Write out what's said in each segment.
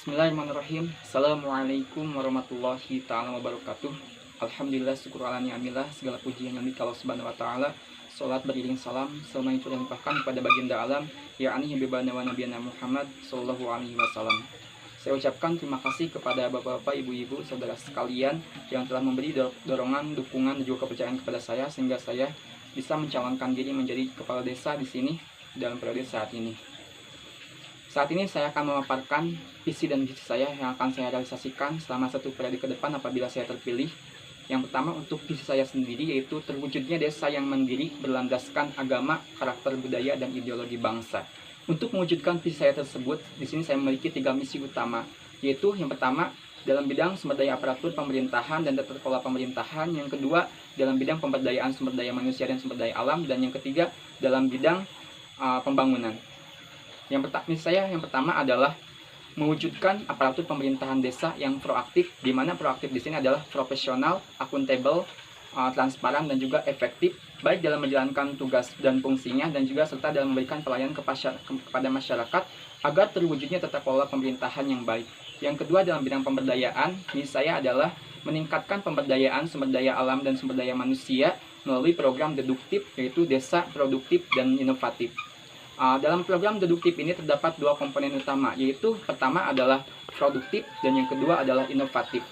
Bismillahirrahmanirrahim. Assalamualaikum warahmatullahi ta'ala wabarakatuh. Alhamdulillah, syukur ala ni'amillah. Segala puji yang milik Allah subhanahu wa ta'ala. Salat beriring salam selama itu limpahkan kepada baginda alam, yakni habibana wa nabiyana Muhammad sallallahu alaihi wasallam. Saya ucapkan terima kasih kepada bapak-bapak, ibu-ibu, saudara sekalian yang telah memberi dorongan, dukungan, dan juga kepercayaan kepada saya sehingga saya bisa mencalonkan diri menjadi kepala desa di sini dalam periode saat ini. Saat ini saya akan memaparkan visi dan misi saya yang akan saya realisasikan selama satu periode ke depan apabila saya terpilih. Yang pertama, untuk visi saya sendiri yaitu terwujudnya desa yang mandiri berlandaskan agama, karakter budaya, dan ideologi bangsa. Untuk mewujudkan visi saya tersebut, di sini saya memiliki 3 misi utama, yaitu yang pertama dalam bidang sumber daya aparatur pemerintahan dan tata kelola pemerintahan, yang kedua dalam bidang pemberdayaan sumber daya manusia dan sumber daya alam, dan yang ketiga dalam bidang pembangunan. Misi saya yang pertama adalah mewujudkan aparatur pemerintahan desa yang proaktif, di mana proaktif di sini adalah profesional, akuntabel, transparan, dan juga efektif, baik dalam menjalankan tugas dan fungsinya, dan juga serta dalam memberikan pelayanan kepada masyarakat agar terwujudnya tata kelola pemerintahan yang baik. Yang kedua, dalam bidang pemberdayaan, misi saya adalah meningkatkan pemberdayaan sumber daya alam dan sumber daya manusia melalui program deduktif, yaitu Desa Produktif dan Inovatif. Dalam program deduktif ini terdapat 2 komponen utama, yaitu pertama adalah produktif dan yang kedua adalah inovatif.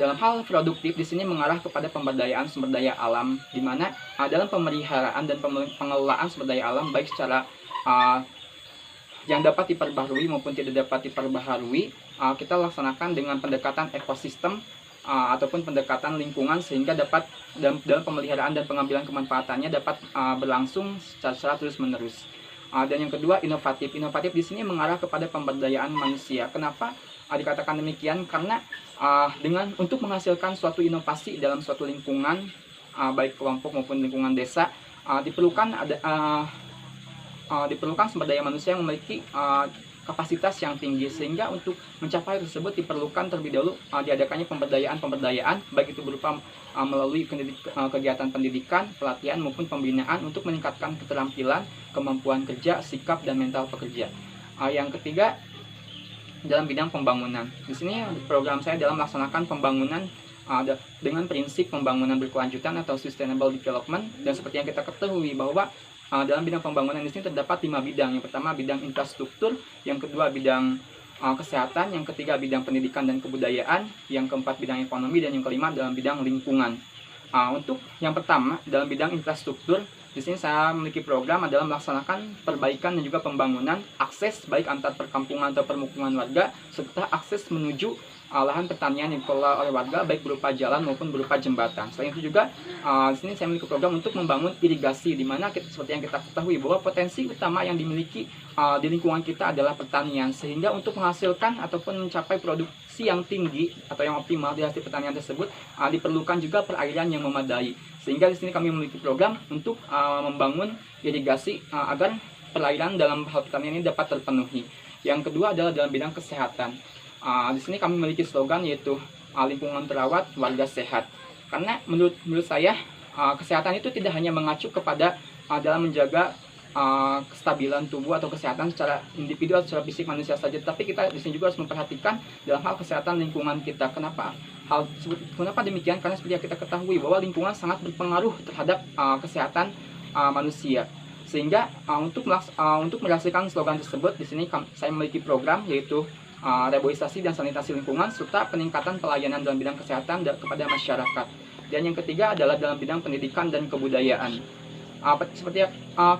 Dalam hal produktif di sini mengarah kepada pemberdayaan sumber daya alam, di mana dalam pemeliharaan dan pengelolaan sumber daya alam baik secara yang dapat diperbaharui maupun tidak dapat diperbaharui, kita laksanakan dengan pendekatan ekosistem ataupun pendekatan lingkungan sehingga dapat dalam pemeliharaan dan pengambilan kemanfaatannya dapat berlangsung secara terus-menerus. Dan yang kedua, inovatif. Inovatif di sini mengarah kepada pemberdayaan manusia. Kenapa dikatakan demikian? Karena untuk menghasilkan suatu inovasi dalam suatu lingkungan, baik kelompok maupun lingkungan desa, diperlukan sumber daya manusia yang memiliki kapasitas yang tinggi, sehingga untuk mencapai tersebut diperlukan terlebih dahulu diadakannya pemberdayaan, baik itu berupa melalui kegiatan pendidikan, pelatihan maupun pembinaan untuk meningkatkan keterampilan, kemampuan kerja, sikap, dan mental pekerja. Yang ketiga, dalam bidang pembangunan. Di sini program saya dalam melaksanakan pembangunan dengan prinsip pembangunan berkelanjutan atau sustainable development, dan seperti yang kita ketahui bahwa dalam bidang pembangunan di sini terdapat 5 bidang. Yang pertama bidang infrastruktur, yang kedua bidang kesehatan, yang ketiga bidang pendidikan dan kebudayaan, yang keempat bidang ekonomi, dan yang kelima dalam bidang lingkungan. Untuk yang pertama dalam bidang infrastruktur, di sini saya memiliki program adalah melaksanakan perbaikan dan juga pembangunan akses baik antar perkampungan atau permukiman warga, serta akses menuju lahan pertanian yang dikelola oleh warga baik berupa jalan maupun berupa jembatan. Selain itu juga di sini saya memiliki program untuk membangun irigasi, di mana seperti yang kita ketahui bahwa potensi utama yang dimiliki di lingkungan kita adalah pertanian, sehingga untuk menghasilkan ataupun mencapai produksi yang tinggi atau yang optimal di hasil pertanian tersebut diperlukan juga perairan yang memadai. Sehingga di sini kami memiliki program untuk membangun irigasi agar perairan dalam hal pertanian ini dapat terpenuhi. Yang kedua adalah dalam bidang kesehatan. Di sini kami memiliki slogan yaitu lingkungan terawat, warga sehat. Karena menurut saya kesehatan itu tidak hanya mengacu kepada dalam menjaga kestabilan tubuh atau kesehatan secara individu atau secara fisik manusia saja, tapi kita di sini juga harus memperhatikan dalam hal kesehatan lingkungan kita. Kenapa demikian? Karena seperti yang kita ketahui bahwa lingkungan sangat berpengaruh terhadap kesehatan manusia. Sehingga untuk merasakan slogan tersebut, di sini saya memiliki program yaitu reboisasi dan sanitasi lingkungan serta peningkatan pelayanan dalam bidang kesehatan kepada masyarakat. Dan yang ketiga adalah dalam bidang pendidikan dan kebudayaan.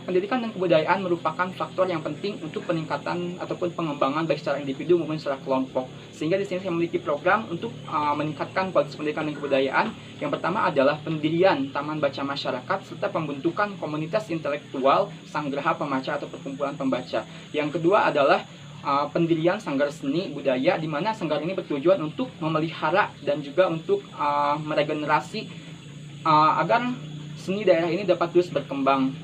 Pendidikan dan kebudayaan merupakan faktor yang penting untuk peningkatan ataupun pengembangan baik secara individu maupun secara kelompok. Sehingga di sini saya memiliki program untuk meningkatkan kualitas pendidikan dan kebudayaan. Yang pertama adalah pendirian taman baca masyarakat serta pembentukan komunitas intelektual, sanggraha pembaca atau perkumpulan pembaca. Yang kedua adalah pendirian sanggar seni budaya, di mana sanggar ini bertujuan untuk memelihara dan juga untuk meregenerasi agar seni daerah ini dapat terus berkembang.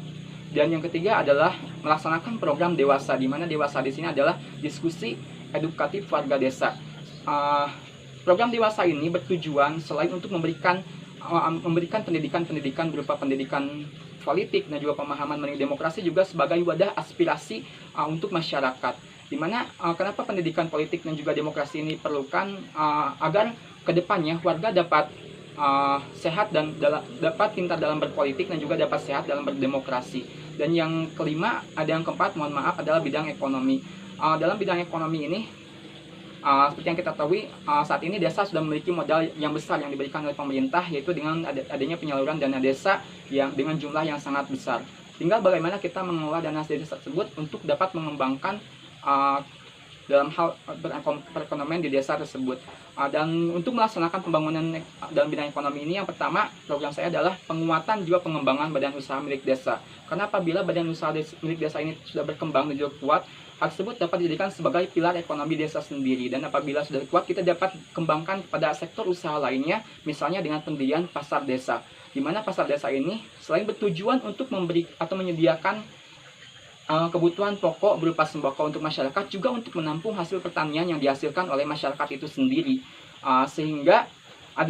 Dan yang ketiga adalah melaksanakan program dewasa, di mana dewasa di sini adalah diskusi edukatif warga desa. Program dewasa ini bertujuan selain untuk memberikan pendidikan berupa pendidikan politik dan juga pemahaman mengenai demokrasi, juga sebagai wadah aspirasi untuk masyarakat. Dimana kenapa pendidikan politik dan juga demokrasi ini perlukan agar kedepannya warga dapat sehat dan dapat pintar dalam berpolitik dan juga dapat sehat dalam berdemokrasi. Dan yang kelima, ada yang keempat, mohon maaf, adalah bidang ekonomi. Dalam bidang ekonomi ini, seperti yang kita ketahui, saat ini desa sudah memiliki modal yang besar yang diberikan oleh pemerintah, yaitu dengan adanya penyaluran dana desa yang dengan jumlah yang sangat besar. Tinggal bagaimana kita mengelola dana desa tersebut untuk dapat mengembangkan dalam hal perekonomian di desa tersebut. Dan untuk melaksanakan pembangunan dalam bidang ekonomi ini, yang pertama program saya adalah penguatan juga pengembangan badan usaha milik desa. Karena apabila badan usaha milik desa ini sudah berkembang dan juga kuat, hal tersebut dapat dijadikan sebagai pilar ekonomi desa sendiri. Dan apabila sudah kuat, kita dapat kembangkan pada sektor usaha lainnya, misalnya dengan pendirian pasar desa. Di mana pasar desa ini selain bertujuan untuk memberi atau menyediakan kebutuhan pokok berupa sembako untuk masyarakat, juga untuk menampung hasil pertanian yang dihasilkan oleh masyarakat itu sendiri. Sehingga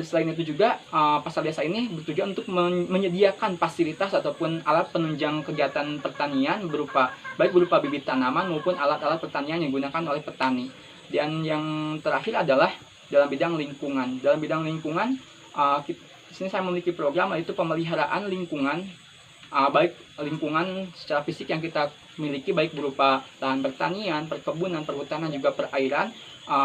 selain itu juga pasar desa ini bertujuan untuk menyediakan fasilitas ataupun alat penunjang kegiatan pertanian baik berupa bibit tanaman maupun alat-alat pertanian yang digunakan oleh petani. Dan yang terakhir adalah dalam bidang lingkungan. Dalam bidang lingkungan, di sini saya memiliki program, yaitu pemeliharaan lingkungan, baik lingkungan secara fisik yang kita miliki, baik berupa lahan pertanian, perkebunan, perhutanan, juga perairan,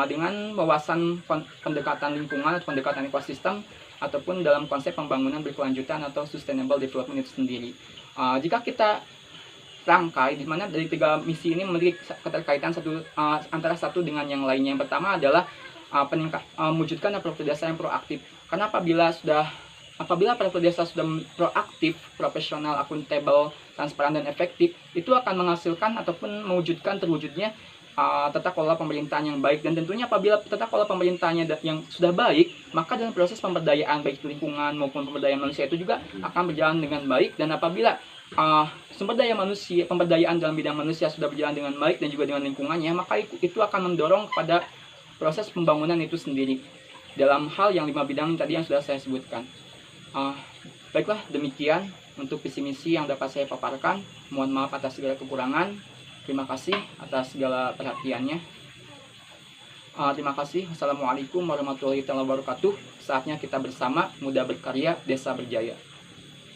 dengan wawasan pendekatan lingkungan atau pendekatan ekosistem, ataupun dalam konsep pembangunan berkelanjutan atau sustainable development itu sendiri. Jika kita rangkai, di mana dari 3 misi ini memiliki keterkaitan antara satu dengan yang lainnya. Yang pertama adalah mewujudkan aparatur desa yang proaktif. Karena apabila aparatur desa sudah proaktif, profesional, akuntabel, transparan, dan efektif, itu akan menghasilkan ataupun mewujudkan terwujudnya tata kelola pemerintahan yang baik. Dan tentunya apabila tata kelola pemerintahannya yang sudah baik, maka dalam proses pemberdayaan baik lingkungan maupun pemberdayaan manusia itu juga akan berjalan dengan baik. Dan apabila sumber daya manusia, pemberdayaan dalam bidang manusia sudah berjalan dengan baik dan juga dengan lingkungannya, maka itu akan mendorong kepada proses pembangunan itu sendiri dalam hal yang 5 bidang tadi yang sudah saya sebutkan. Baiklah, demikian untuk visi misi yang dapat saya paparkan. Mohon maaf atas segala kekurangan. Terima kasih atas segala perhatiannya. Terima kasih. Wassalamualaikum warahmatullahi wabarakatuh. Saatnya kita bersama, muda berkarya, desa berjaya.